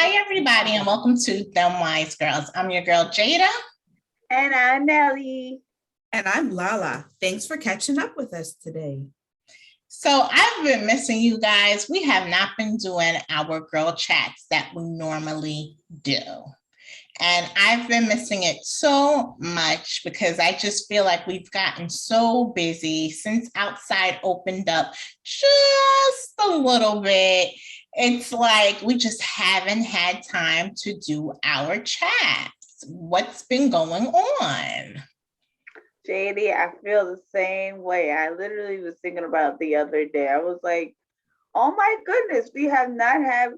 Hi, everybody, and welcome to Them Wise Girls. I'm your girl, Jada. And I'm Nelly. And I'm Lala. Thanks for catching up with us today. So I've been missing you guys. We have not been doing our girl chats that we normally do. And I've been missing it so much because I just feel like we've gotten so busy since outside opened up just a little bit. It's like we just haven't had time to do our chats. What's been going on? JD, I feel the same way. I literally was thinking about the other day. I was like, oh my goodness, we have not had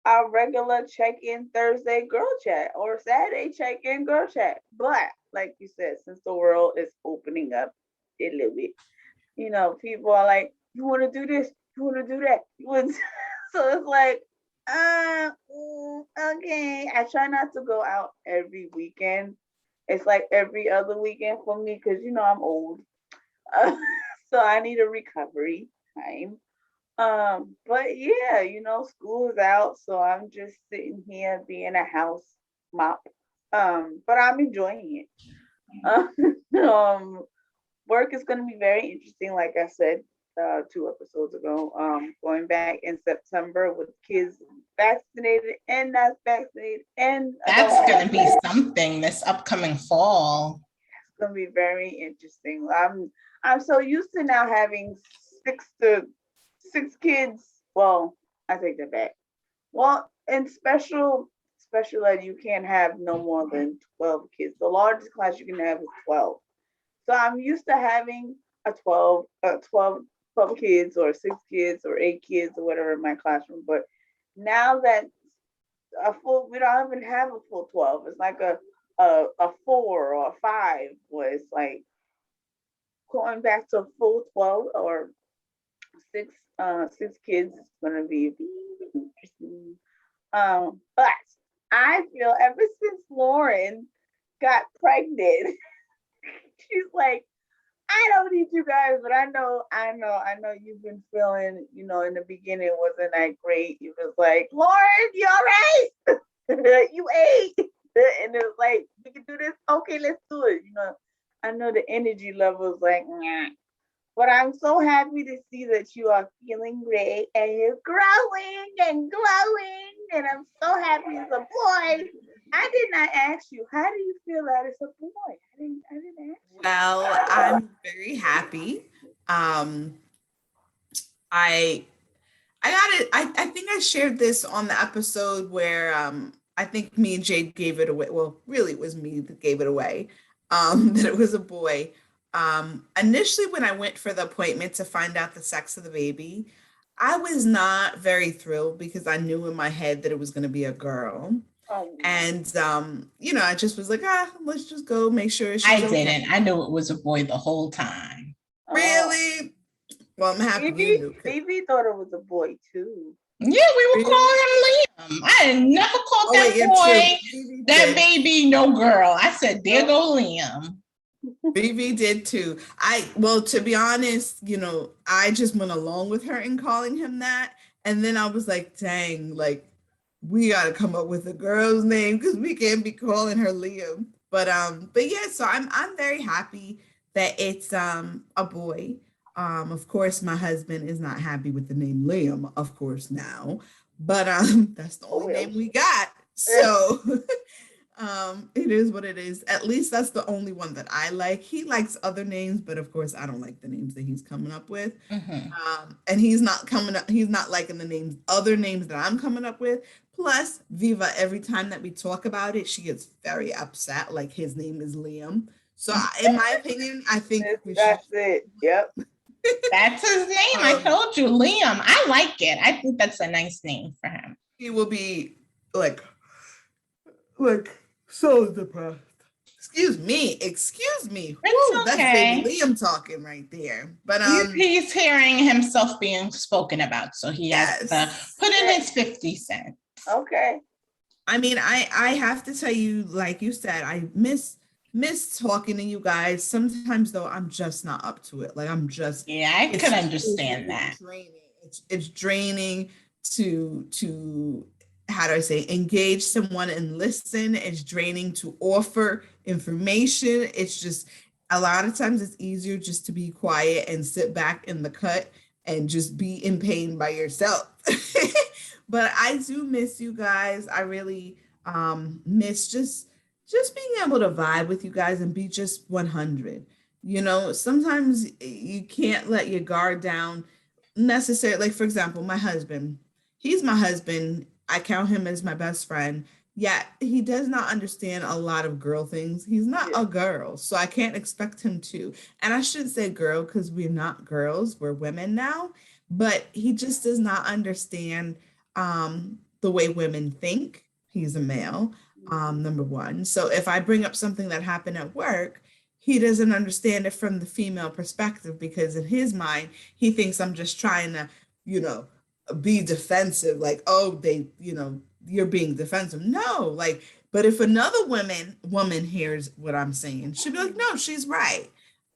our regular check-in Thursday girl chat or Saturday check-in girl chat. But like you said, since the world is opening up a little bit, people are like, you want to do this, you want to do that. So it's like, okay. I try not to go out every weekend. It's like every other weekend for me because I'm old, so I need a recovery time. But yeah, school is out, so I'm just sitting here being a house mop. But I'm enjoying it. Work is going to be very interesting, like I said 2 episodes ago. Going back in September with kids vaccinated and not vaccinated, and that's going to be something this upcoming fall. It's going to be very interesting. I'm so used to now having six kids. Well, I take that back. Well, in special ed, you can't have no more than 12 kids. The largest class you can have is 12. So I'm used to having a 12 kids or 6 kids or 8 kids or whatever in my classroom. But now that we don't even have a full 12. It's like a 4 or a 5, where it's like going back to full 12 or six kids is gonna be interesting. But I feel ever since Lauren got pregnant, she's like, I don't need you guys, but I know you've been feeling, in the beginning it wasn't that great. You was like, Lauren, you all right? You ate. And it was like, we can do this. Okay, let's do it. I know the energy level is like, nah. But I'm so happy to see that you are feeling great and you're growing and glowing. And I'm so happy it's a boy. I did not ask you. How do you feel that it's a boy? I didn't ask you. Well, I'm very happy. I got it. I think I shared this on the episode where I think me and Jade gave it away. Well, really it was me that gave it away. That it was a boy. Initially when I went for the appointment to find out the sex of the baby, I was not very thrilled because I knew in my head that it was going to be a girl. Oh, And I just was like, let's just go make sure she's I okay. didn't. I knew it was a boy the whole time. Really? Well, I'm happy you knew. Phoebe thought it was a boy too. Yeah, we were calling him Liam. I never called that boy, that baby, no girl. I said, there go Liam. Vivi did too. To be honest, I just went along with her in calling him that. And then I was like, dang, like we got to come up with a girl's name because we can't be calling her Liam. But yeah, so I'm very happy that it's a boy. Of course, my husband is not happy with the name Liam, of course, now. But that's the only name we got. So it is what it is. At least that's the only one that I like. He likes other names, but of course I don't like the names that he's coming up with. Mm-hmm. And he's not liking the other names that I'm coming up with. Plus, Viva, every time that we talk about it, she gets very upset, like his name is Liam. So in my opinion, I think that's it. Yep. That's his name. I told you, Liam. I like it. I think that's a nice name for him. He will be like so depressed. Excuse me. It's That's okay. baby Liam talking right there. But he's hearing himself being spoken about, so he has to put in his 50 cents. Okay. I mean, I have to tell you, like you said, I miss talking to you guys. Sometimes though, I'm just not up to it. Like I could understand that. Draining. It's draining to how do I say, engage someone and listen. It's draining to offer information. It's just a lot of times it's easier just to be quiet and sit back in the cut and just be in pain by yourself. But I do miss you guys. I really miss just being able to vibe with you guys and be just 100. Sometimes you can't let your guard down necessarily. Like, for example, my husband, he's my husband. I count him as my best friend. Yet he does not understand a lot of girl things. He's not a girl, so I can't expect him to. And I shouldn't say girl because we're not girls, we're women now. But he just does not understand the way women think. He's a male, number one. So if I bring up something that happened at work, he doesn't understand it from the female perspective because in his mind, he thinks I'm just trying to, be defensive. Like, oh, you're being defensive. No, like, but if another woman hears what I'm saying, she'll be like, no, she's right.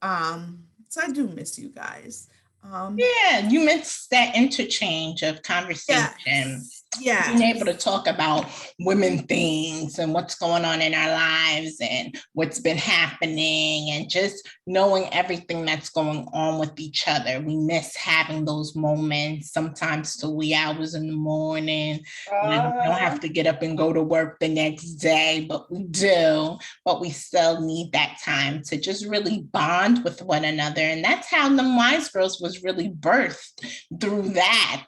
So I do miss you guys. Yeah, you miss that interchange of conversation. Yeah. Being able to talk about women things and what's going on in our lives and what's been happening and just knowing everything that's going on with each other. We miss having those moments, sometimes till wee hours in the morning. We don't have to get up and go to work the next day, but we do. But we still need that time to just really bond with one another. And that's how the Wise Girls was really birthed, through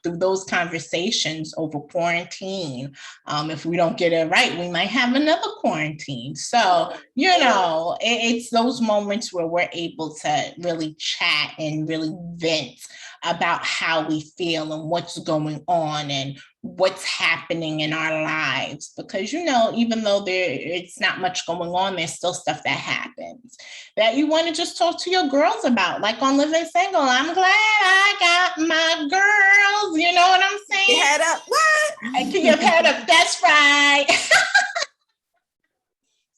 those conversations over quarantine. If we don't get it right, we might have another quarantine. So, it's those moments where we're able to really chat and really vent about how we feel and what's going on and what's happening in our lives. Because, even though it's not much going on, there's still stuff that happens that you want to just talk to your girls about. Like on Living Single, I'm glad I got my girls. You know what I'm saying? Your head up. What? I keep your head up. That's right.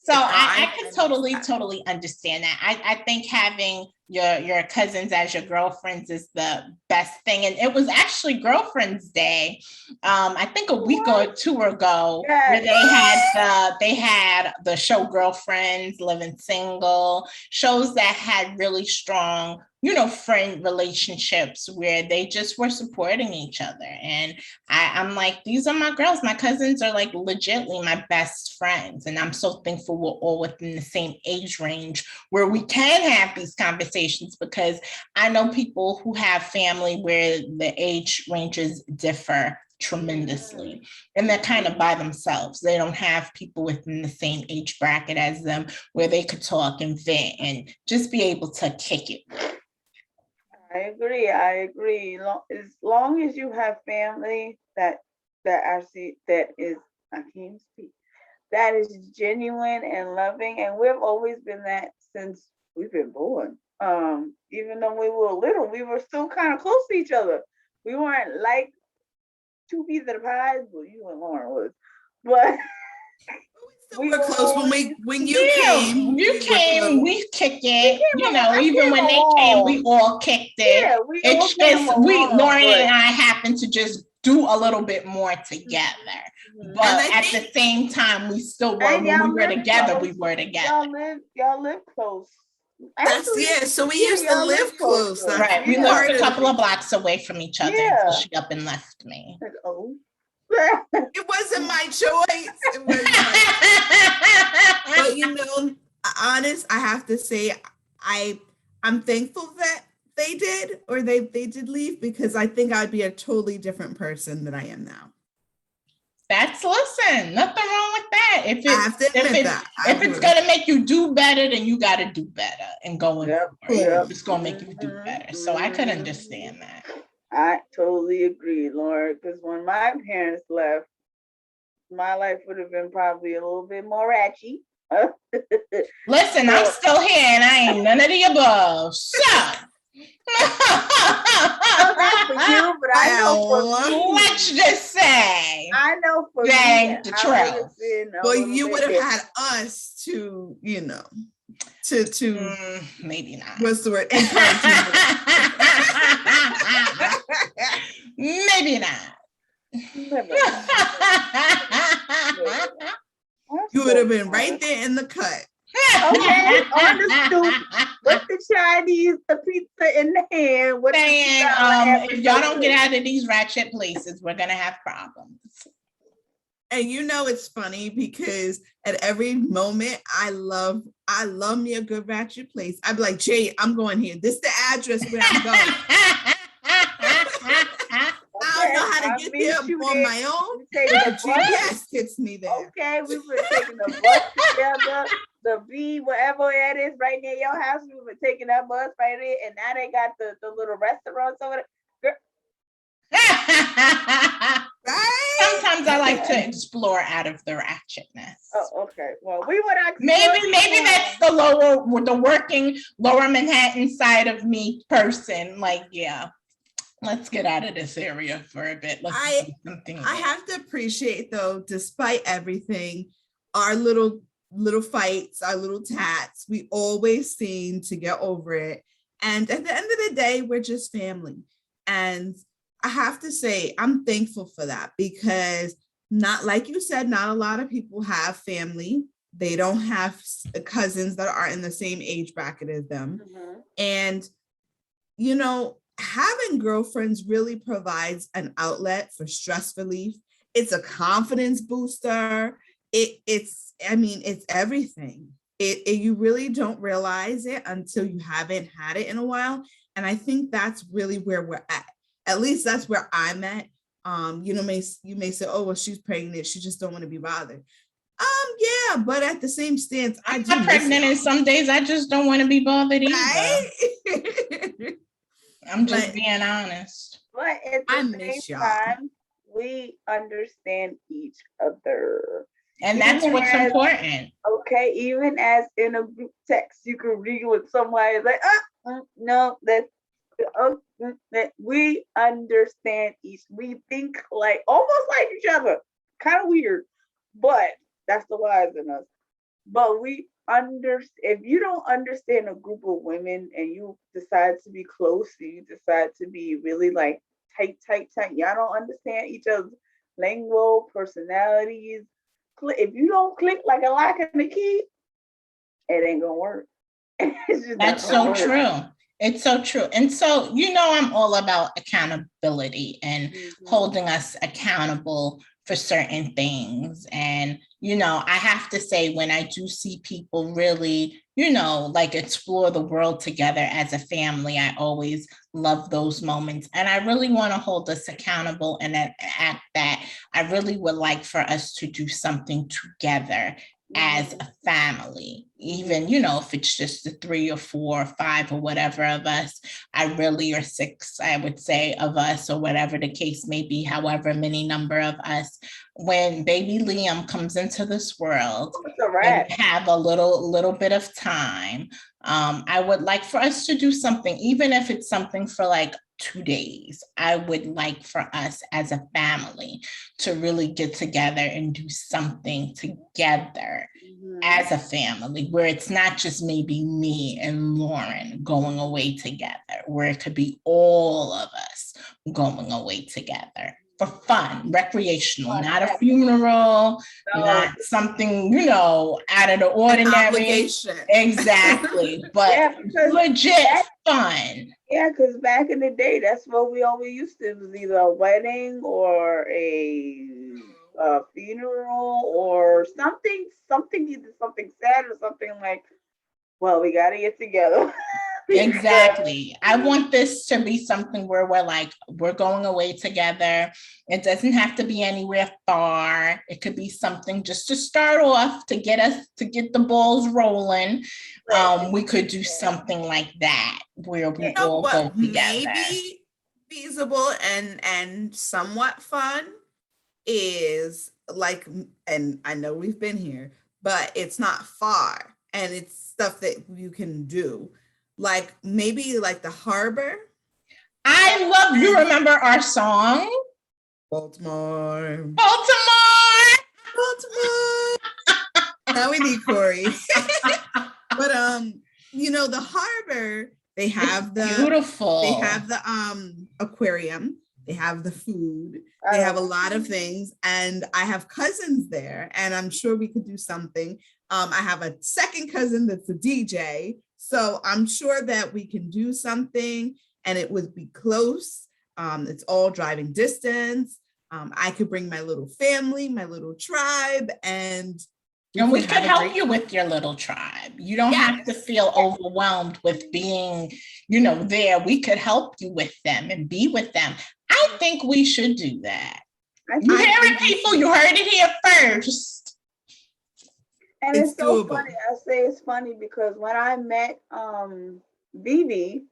So I can totally understand that. I think having your cousins as your girlfriends is the best thing. And it was actually Girlfriend's Day, I think a week or two ago, where they had the show Girlfriends, Living Single, shows that had really strong, friend relationships where they just were supporting each other. And I'm like, these are my girls. My cousins are like legitimately my best friends. And I'm so thankful we're all within the same age range where we can have these conversations, because I know people who have family where the age ranges differ tremendously and they're kind of by themselves. They don't have people within the same age bracket as them where they could talk and vent and just be able to kick it. I agree. As long as you have family that is genuine and loving, and we've always been that since we've been born. Even though we were little, we were still kind of close to each other. We weren't like two pieces of the pie. Well, you and Lauren was, but we were close when you came. You came, we kicked it. Even when they came, we all kicked it. Yeah, it's just Lauren and I happened to just do a little bit more together. But at the same time, we still were. When we were together, we were together. Y'all live close. So we used to live close. Right. We lived a couple of blocks away from each other until she up and left me. Oh. It wasn't my choice. But honest, I have to say, I'm thankful that they did, or they did leave, because I think I'd be a totally different person than I am now. Listen, nothing wrong with that. If it's gonna make you do better, then you got to do better and go in. It's gonna make you do better. So I could understand that. I totally agree, Laura, because when my parents left, my life would have been probably a little bit more ratchet. Listen, I'm still here and I ain't none of the above. So for you, but I know for me, let's just say, I know for dang me, the trail. Well, you would have had us to, to maybe not. What's the word? Maybe not. You would have been right there in the cut. Okay, on the stoop with the Chinese, the pizza in the hand. With Saying, the if y'all don't get out of these ratchet places, we're gonna have problems. And you know it's funny because at every moment I love me a good ratchet place. I'd be like, Jay, I'm going here. This is the address where I'm going. I don't know how to get there on my own. The GPS gets me there. Okay, we were taking the bus together. The B, whatever it is, right near your house. We were taking that bus right there, and now they got the little restaurants over there. Right? Sometimes I like to explore out of the ratchetness. Oh, okay. Well, we would maybe that's the working lower Manhattan side of me person. Like, yeah, let's get out of this area for a bit. I have to appreciate though, despite everything, our little fights, our little tats, we always seem to get over it. And at the end of the day, we're just family. And I have to say, I'm thankful for that because not like you said, not a lot of people have family. They don't have cousins that are in the same age bracket as them. Mm-hmm. And, you know, having girlfriends really provides an outlet for stress relief. It's a confidence booster. It's everything. You really don't realize it until you haven't had it in a while. And I think that's really where we're at. At least that's where I'm at. You may say, oh, well, she's pregnant. She just don't want to be bothered. Yeah, but at the same stance, I'm pregnant and some days I just don't want to be bothered either. Right? I'm just being honest. But at the same time, we understand each other. And that's what's important. Okay, even as in a group text, you can read with somebody like, no, that's that we understand we think like almost like each other, kind of weird, but that's the wise in us. But we understand. If you don't understand a group of women and you decide to be close, you decide to be really like tight, y'all don't understand each other's lingo, personalities. If you don't click like a lock and a key, it ain't gonna work. That's so true. It's so true. And so, I'm all about accountability and holding us accountable for certain things. And, I have to say, when I do see people really, like explore the world together as a family, I always love those moments. And I really want to hold us accountable and act that I really would like for us to do something together as a family, even, if it's just the 3 or 4 or 5 or whatever of us, or 6, I would say, of us, or whatever the case may be, however many number of us, when baby Liam comes into this world and have a little bit of time, I would like for us to do something, even if it's something for like 2 days. I would like for us as a family to really get together and do something together as a family, where it's not just maybe me and Lauren going away together, where it could be all of us going away together for fun, recreational, not a funeral, not something, out of the ordinary. Exactly. But legit fun. Yeah, because back in the day, that's what we always used to. It was either a wedding or a funeral or something, either something sad or something like, well, we got to get together. Exactly. I want this to be something where we're going away together. It doesn't have to be anywhere far. It could be something just to start off, to get the balls rolling. We could do something like that where we all go together. Maybe feasible and somewhat fun is like, and I know we've been here, but it's not far and it's stuff that you can do. Like maybe like the harbor. You remember our song? Baltimore. Now we need Corey. But the harbor, they have beautiful. They have the aquarium. they have the food, they have a lot of things, and I have cousins there, and I'm sure we could do something. I have a second cousin that's a DJ, so I'm sure that we can do something, and it would be close. It's all driving distance. I could bring my little family, my little tribe, and we could help you with your little tribe. You don't have to feel overwhelmed with being, there. We could help you with them and be with them. I think we should do that. You hear it, people? You heard it here first. And it's so funny. I say it's funny because when I met Vivi,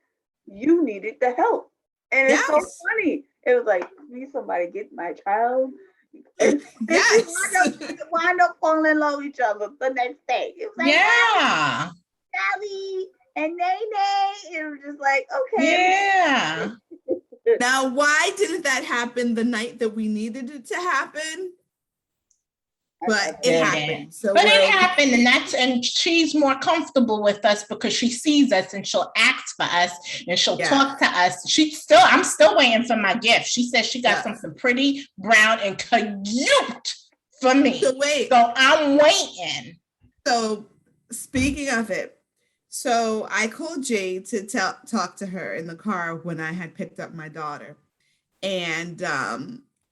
you needed the help. And it's so funny. It was like, need somebody get my child. And we wind up falling in love with each other the next day. It was like, Sally and Nene. It was just like, okay. Yeah. Now, why didn't that happen the night that we needed it to happen? But it happened. So but it happened, and she's more comfortable with us because she sees us and she'll ask for us and she'll talk to us. I'm still waiting for my gift. She said she got something pretty, brown, and cute for me. So I'm waiting. So speaking of it, so I called Jade to talk to her in the car when I had picked up my daughter, and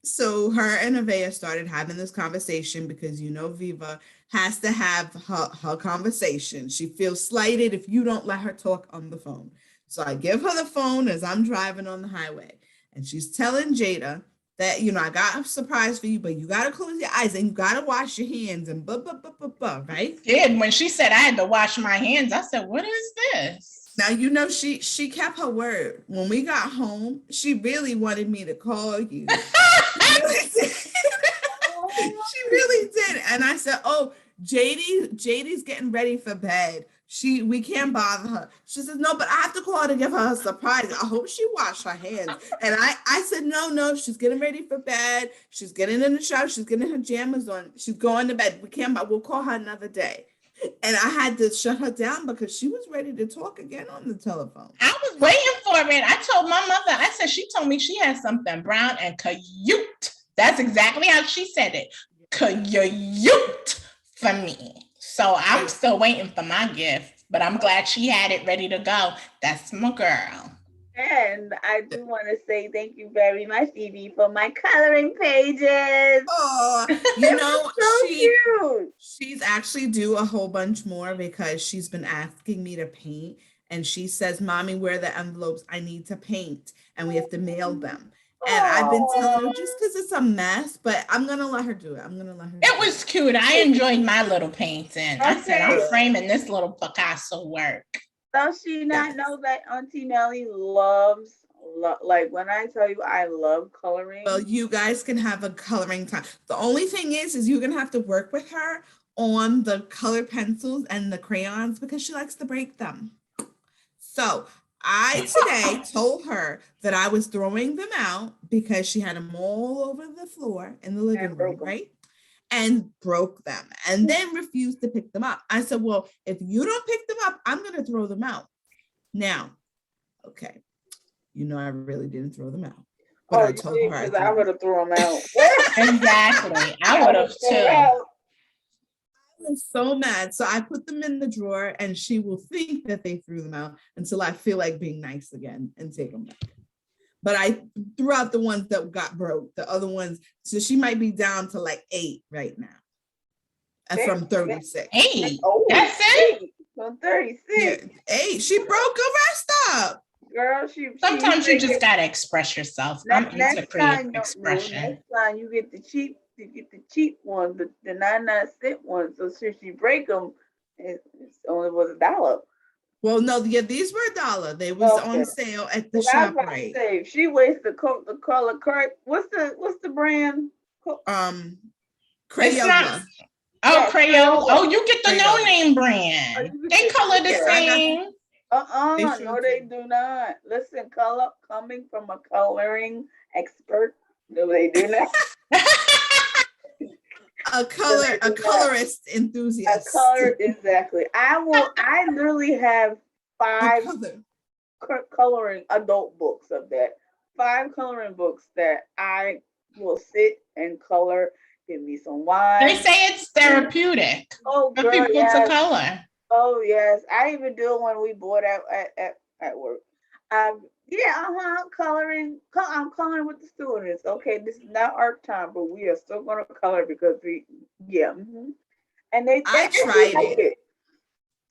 so her and Avea started having this conversation because, Viva has to have her conversation. She feels slighted if you don't let her talk on the phone. So I give her the phone as I'm driving on the highway, and she's telling Jada that, I got a surprise for you, but you got to close your eyes and you got to wash your hands and right? Yeah, when she said I had to wash my hands, I said, what is this? Now, she kept her word. When we got home, she really wanted me to call you. She really did. And I said, oh, JD's getting ready for bed. We can't bother her. She says, no, but I have to call her to give her a surprise. I hope she washed her hands. And I said, no, she's getting ready for bed. She's getting in the shower. She's getting her pajamas on. She's going to bed. We'll call her another day. And I had to shut her down because she was ready to talk again on the telephone. I was waiting for it. I told my mother, I said, she told me she had something brown and cute. That's exactly how she said it. Cute for me. So I'm still waiting for my gift, but I'm glad she had it ready to go. That's my girl. And I do want to say thank you very much, Phoebe, for my coloring pages. Oh, so cute. She's actually due a whole bunch more because she's been asking me to paint. And she says, Mommy, where are the envelopes? I need to paint. And we have to mail them. And I've been telling her just because it's a mess, but I'm going to let her do it. It was cute. I enjoyed my little painting. I said, I'm framing this little Picasso work. Does she not know that Auntie Nellie loves, like when I tell you I love coloring? Well, you guys can have a coloring time. The only thing is you're going to have to work with her on the color pencils and the crayons because she likes to break them. So I today told her that I was throwing them out because she had them all over the floor in the living room, right? And broke them and then refused to pick them up. I said, well, if you don't pick them up, I'm going to throw them out. Now, okay. I really didn't throw them out. But I told her I would have thrown them out. Exactly. I would have too. I was so mad. So I put them in the drawer and she will think that they threw them out until I feel like being nice again and take them back. But I threw out the ones that got broke. The other ones, so she might be down to like 8 right now. From 36. 8? That's it? From 36. Yeah, 8. She broke the rest up. Girl, sometimes you just gotta express yourself. I'm into creative expression. Next time you get the cheap ones, the 99-cent ones. So should she break them, it only was $1. Well, no, these were $1. They was on sale at the shop, right? If she wastes the color card, what's the brand? Crayola. Crayola. Oh, you get the no-name brand. They color the same. No, they do not. Listen, coming from a coloring expert, no, they do not. a colorist enthusiast. Exactly. I literally have 5 coloring adult books of that. 5 coloring books that I will sit and color. Give me some They wine. say it's therapeutic Oh, for girl, people to yes. color. Oh, yes. I even do it when we board at work. Yeah, I'm coloring. I'm coloring with the students. Okay, this is not art time, but we are still going to color because yeah. And they I actually tried like it.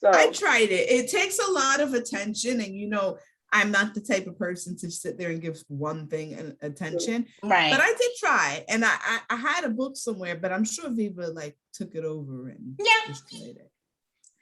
I So, tried it. It takes a lot of attention, and I'm not the type of person to sit there and give one thing attention. Right. But I did try, and I had a book somewhere, but I'm sure Viva like took it over and destroyed it.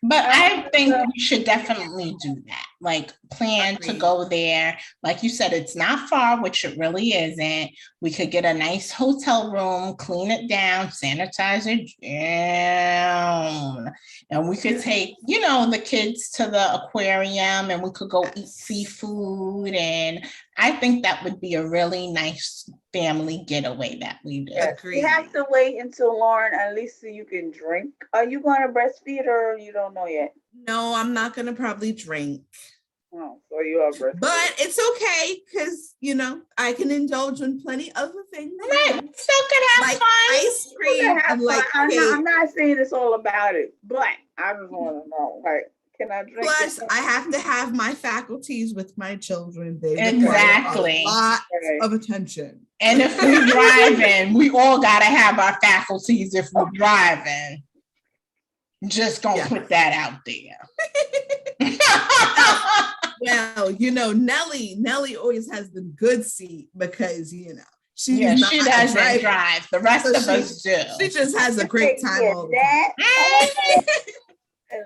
But I think we should definitely do that. Like plan to go there. Like you said, it's not far, which it really isn't. We could get a nice hotel room, clean it down, sanitize it down. And we could take, the kids to the aquarium and we could go eat seafood. And I think that would be a really nice family getaway that we do. Yes, you have to wait until Lauren, at least so you can drink. Are you going to breastfeed or you don't know yet? No, I'm not going to probably drink. Oh, so you are breastfeeding. But it's okay because, I can indulge in plenty other things. Right. Still could have like fun. Ice cream. And like I'm not saying it's all about it, but I just want to know, like, can I drink? Plus, I have to have my faculties with my children. They exactly. A lot of attention. And if we're driving, we all got to have our faculties if we're driving. Just gonna put that out there. Well, Nellie always has the good seat because, she doesn't drive. The rest of us do. She just has a great time all the time.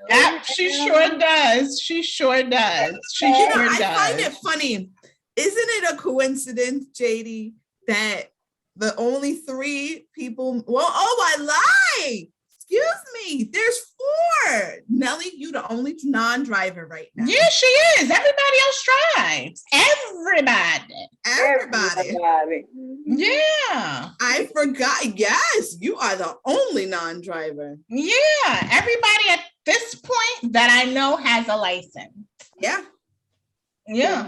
Yep, she sure does. She sure does. I find it funny. Isn't it a coincidence, JD, that the only 3 people? I lie. Excuse me. There's 4. Nellie, you the only non-driver right now. Yeah, she is. Everybody else drives. Everybody. Yeah. I forgot. Yes, you are the only non-driver. Yeah. Everybody at this point that I know has a license. Yeah. Yeah.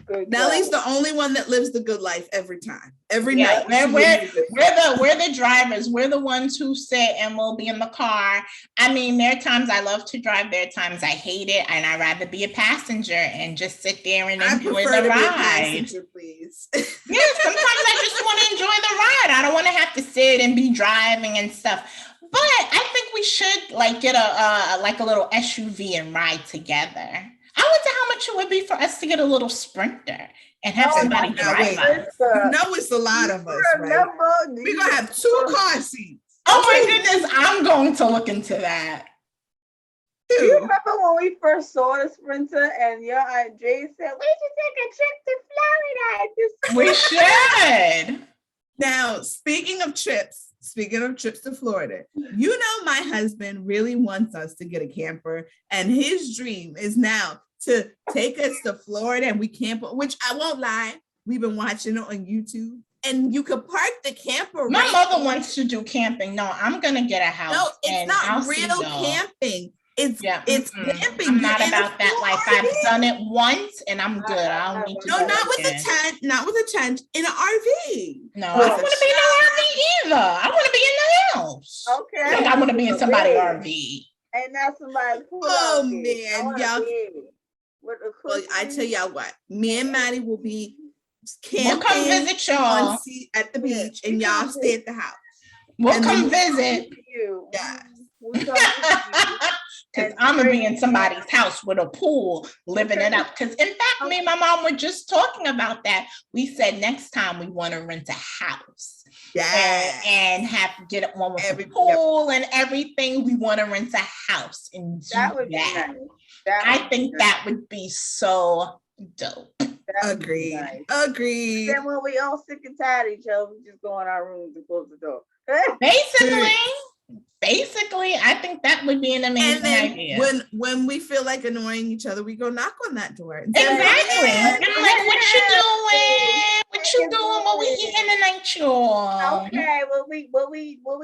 Good Nellie's the only one that lives the good life every time. Every night. We're the drivers. We're the ones who sit and we'll be in the car. I mean, there are times I love to drive. There are times I hate it, and I'd rather be a passenger and just sit there and enjoy the ride. Please. Yeah, sometimes I just want to enjoy the ride. I don't want to have to sit and be driving and stuff. But I think we should get a little SUV and ride together. I wonder how much it would be for us to get a little Sprinter and have somebody drive us. It's a lot of us, right? We're going to have 2 car seats. Oh my goodness, I'm going to look into that. Do you remember when we first saw the Sprinter and your Aunt Jay said, we should take a trip to Florida? We should. Now, speaking of trips to Florida, my husband really wants us to get a camper, and his dream is now to take us to Florida, and we camp, which I won't lie, we've been watching it on YouTube, and you could park the camper. My mother wants to do camping. No, I'm gonna get a house. No, it's not real camping. It's camping. I'm not about that life. I've done it once and I'm good. I don't need to. No, not with a tent, in an RV. No, I don't want to be in an RV either. I want to be in the house. Okay. I want to be in somebody's RV. Ain't not somebody. Oh man, y'all. Well, I tell y'all what, me and Maddie will be camping. We'll come visit y'all at the beach, and y'all stay at the house. We'll come visit. Yeah. Because I'm gonna be in somebody's house with a pool, living it up. Because in fact, me and my mom were just talking about that. We said next time we want to rent a house, and have get one with a pool and everything. We want to rent a house and do that. Would be nice. I think that would be so dope. Agreed. Nice. Agreed. Then when we all sick and tired of each other, we just go in our rooms and close the door. Basically, I think that would be an amazing idea. When we feel like annoying each other, we go knock on that door. Exactly. I'm like, what you doing? What you doing? What we eating tonight, y'all? Okay, what we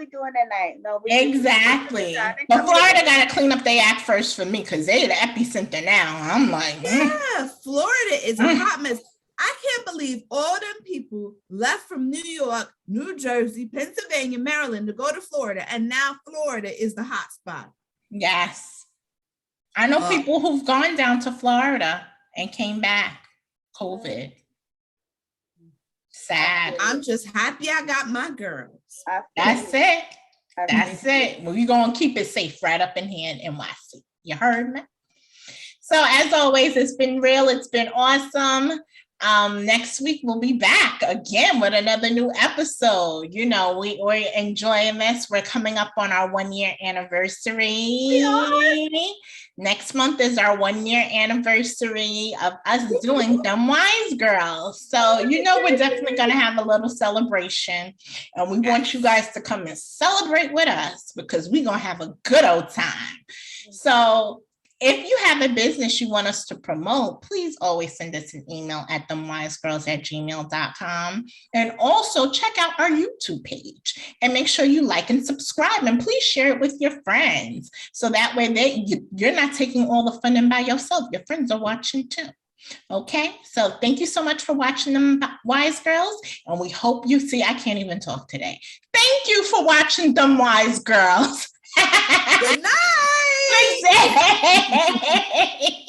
doing tonight? No, exactly. But Florida gotta clean up their act first for me because they're the epicenter now. I'm like, yeah, Florida is a hot mess. I can't believe all them people left from New York, New Jersey, Pennsylvania, Maryland to go to Florida, and now Florida is the hot spot. Yes. I know people who've gone down to Florida and came back. COVID. Sad. I'm just happy I got my girls. That's it. That's it. Well, we're going to keep it safe right up in here in NYC. You heard me? So as always, it's been real. It's been awesome. Next week, we'll be back again with another new episode. You know, we're enjoying this. We're coming up on our 1-year anniversary. Next month is our 1-year anniversary of us doing Dumb Wise Girls. So, you know, we're definitely going to have a little celebration. And we want you guys to come and celebrate with us because we're going to have a good old time. So, if you have a business you want us to promote, please always send us an email at dumbwisegirls@gmail.com. And also check out our YouTube page and make sure you like and subscribe. And please share it with your friends. So that way you're not taking all the fun in by yourself. Your friends are watching too. Okay, so thank you so much for watching Dumb Wise Girls. And we hope you see, I can't even talk today. Thank you for watching Dumb Wise Girls. Good night. Good day.